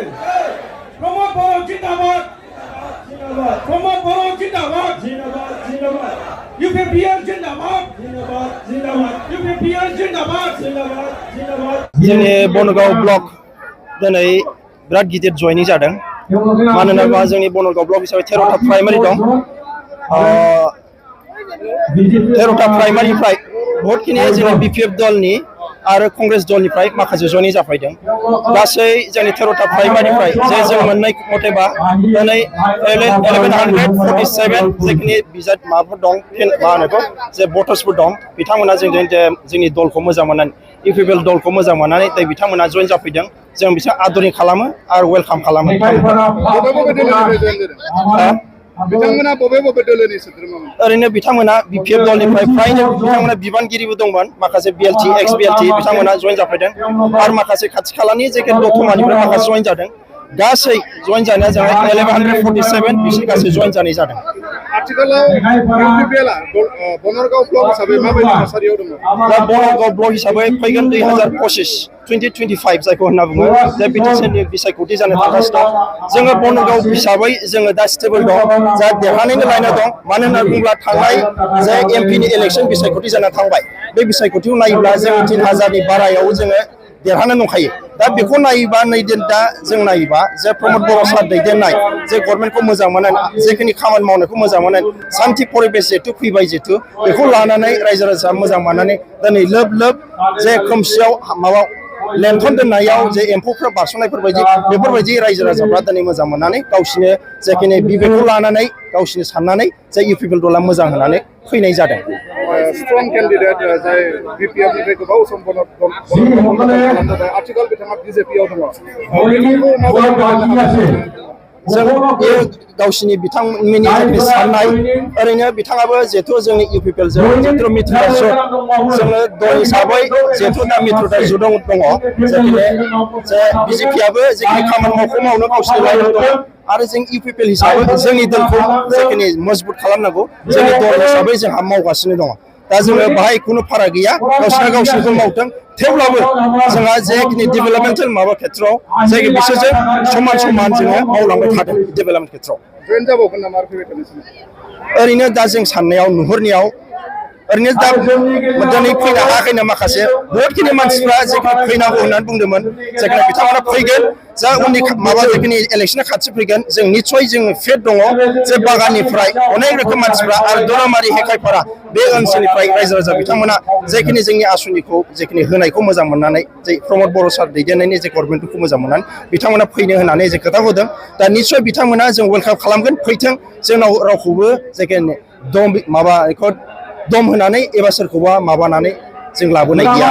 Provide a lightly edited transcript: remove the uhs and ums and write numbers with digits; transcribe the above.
प्रमोद बर' जिंदाबाद प्रमोद बर' जिंदाबाद UPPL जिंदाबाद UPPL जिंदाबाद जोंनि बनगाव ब्लक दिनै बिराद गिदिर जयनिं जादों मानोना जोंनि बनगाव ब्लक हिसाबै 13टा प्राइमारि दं 13टा प्राइमारिनिफ्राय बहुतखिनि जोंनि BPF दलनि आरो कंग्रेस दलनिफ्राय माखासे जयनिं जाफैदों गासै जोंनि 13टा प्राइमारिनिफ्राय जे जों मोननाय मथेबा दिनै 1147 जेखिनि बिजाब माबाफोर दं मा होनो बेखौ जे भटार्सफोर दं बिथांमोना जोंनि दलखौ मोजां मोननानै UPPL दलखौ मोजां मोननानै बिथांमोना जयेन जाफैदों जों बिसोर आदरनि खालामो आरो वेलकाम खालामो बिथांमोना बबे दोलोनि सोद्रोमामोन ओरैनो बिथांमोना BPF दलनिफ्राय फ्रायनो बिथांमोना बिबानगिरिबो दंमोन माखासे BLT एक्स BLT बिथांमोना जयेन जाफैदों आरो माखासे खाथि खालानि जायगा दतमानिफ्राय माखासे जयेन जादों गासै जयेन जानाया जोंहा 1147 बिसोर गासै जयेन जानाय जादों आथिखालाव UPPL बनारगाव ब्लक हिसाबै माबायदि थासारियाव दङ दा बनारगाव ब्लक हिसाबै फैगोन 2025 जायखौ होनना बुङो जे बिटिसिनि बिसायख'थि जानो थांगासिनो दं जोङो बनारगाव हिसाबै जोङो दा स्टेबल दं जा देरहानायनि लाइनाव दं मानो होनना बुङोब्ला थांनाय जे एमपिनि इलेक्सन बिसायख'थि जाना थांबाय बे बिसायख'थियाव नायोब्ला जों 3000नि बारायाव जोङो देरहानो दंखायो दा बेखौ नायोबा दा जों नायोबा जे प्रमोद बर' सार दैदेननाय जे गभर्नमेन्टखौ मोजां मोननाय जेखिनि खामानि मावनायखौ मोजां मोननाय सान्थि परिबेस जिहेतु फैबाय जिहेतु बेखौ लानानै रायजो राजा मोजां मोननानै दिनै लोब लोब जे खोमसियाव माबा लेन्थन दोननायाव जे एम्फौफ्रा बेफोरबायदि रायजो राजाफ्रा दिनै मोजां मोननानै गावसिनि जेखिनि बिबेकखौ लानानै गावसिनि साननानै जे UPPL दला मोजां होनानै फैनाय जादों स्ट्रं केन्डिडेट जाय BPF निफ्राय गोबाव सम आथिखाल बिथाङा BJP-आव दङ जों बे गावसिनि बिथांमोननि साननाय ओरैनो बिथाङाबो जिहेथु जोंनि UPPL जों जिहेथु मित्रता जुथ जोङो दल हिसाबै जिहेथु दा मित्रता जुथ दङ जे BJP-आबो जेखिनि खामानि मावनो गावसिनि लाइनाव दङ आरो जों UPPL हिसाबै जोंनि दलखौ जेखिनि मजबुत खालामनांगौ जोंनि दल हिसाबै जोंहा मावगासिनो दङ दा जोङो बाहाय खुनु फाराग गैया गावसिनिखौ मावथों थेवब्लाबो जोंहा जेखिनि डेभेलपमेन्टेल माबा खेत्रआव जाय बिसोरजों समान जोङो मावलांबाय थादों डेभेलपमेन्ट खेत्रआव ओरैनो दा जों साननायाव नुहुरनायाव ओरैनो दा दिनै फैनो हायाखैनो माखासे बहुतखिनि मानसिफ्रा जेखिनि फैनांगौ होननानै बुंदोंमोन जेखिनि बिथांमोना फैगोन जा उननि माबा जेखिनि इलेक्सना खाथि फैगोन जों निस्सय जोङो फेट दङ जे बागाननिफ्राय अनेक रोखोम मानसिफ्रा आरो दरामारि हेखायफारा बे ओनसोलनिफ्राय रायजो राजा बिथांमोना जेखिनि जोंनि आसनिखौ जेखिनि होनायखौ मोजां मोननानै जे प्रमोद बर' सार दैदेननायनि जे गभर्नमेन्टखौ मोजां मोननानै बिथांमोना फैनो होननानै जे खोथा होदों दा निस्सय बिथांमोना जों वेलकाम खालामगोन फैथों जोंनाव रावखौबो जेखिनि दम होनानै एबा सोरखौबा माबानानै जों लाबोनाय गैया